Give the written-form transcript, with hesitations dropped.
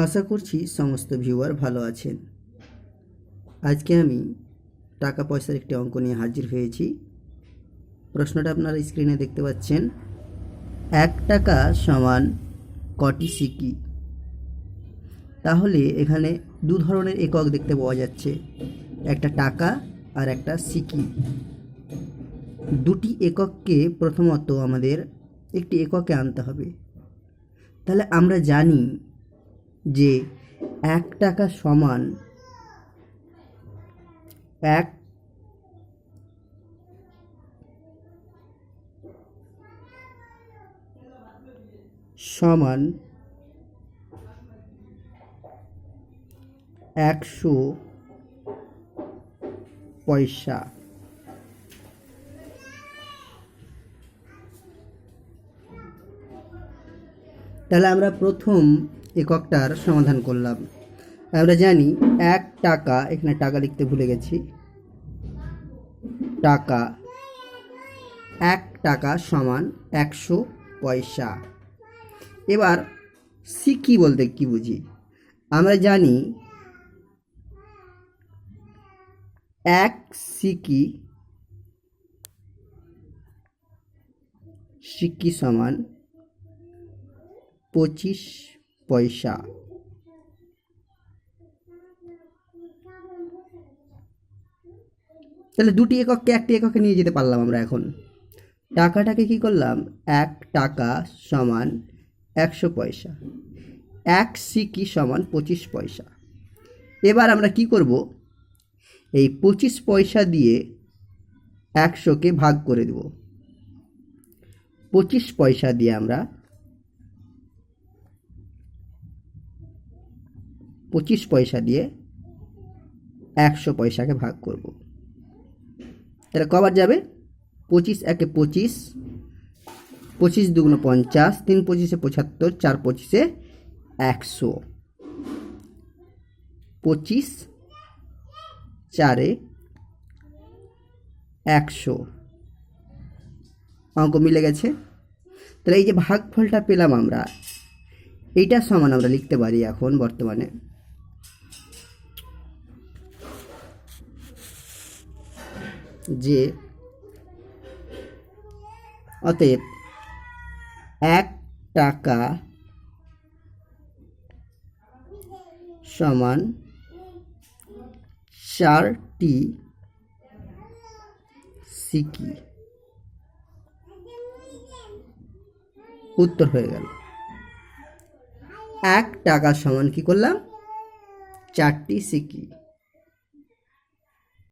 আশা করছি সমস্ত ভিউয়ার ভালো আছেন। আজকে আমি টাকা পয়সার একটি অঙ্ক নিয়ে হাজির হয়েছি। প্রশ্নটা আপনারা স্ক্রিনে দেখতে পাচ্ছেন। 1 টাকা সমান কটি সিকি? তাহলে এখানে দু ধরনের একক দেখতে পাওয়া যাচ্ছে, একটা টাকা আর একটা সিকি। দুটি একককে প্রথমত আমাদের একটি এককে আনতে হবে। তাহলে আমরা জানি যে 1 টাকা সমান 1 সমান 100 পয়সা। তাহলে আমরা প্রথম এককটার সমাধান করলাম। আমরা জানি 1 টাকা, এখানে টাকা লিখতে ভুলে গেছি, টাকা 1 টাকা সমান 100 পয়সা। এবার সিকি বলতে কি বুঝি? আমরা জানি 1 সিকি সমান 25 পয়সা। তাহলে দুটি এককে একটি এককে নিয়ে যেতে পারলাম আমরা। এখন টাকাটাকে কি করলাম? 1 টাকা সমান 100 পয়সা, 1 সিকি সমান 25 পয়সা। এবার আমরা কি করব? এই 25 পয়সা দিয়ে 100কে ভাগ করে দেব। 25 পয়সা দিয়ে আমরা 25 পয়সা দিয়ে 100 পয়সাকে ভাগ করব। তাহলে কবার যাবে? 25 একে 25, 25 দুগুণ 50, 3 25 75, 4 25 100, 25 4 100। অঙ্ক মিলে গেছে। তাহলে এই যে ভাগফলটা পেলাম আমরা, এইটা সমান আমরা লিখতে পারি এখন বর্তমানে যে অতএব 1 টাকা সমান 4টি সিকি। উত্তর হয়ে গেল 1 টাকা সমান কি করলাম? 4টি সিকি।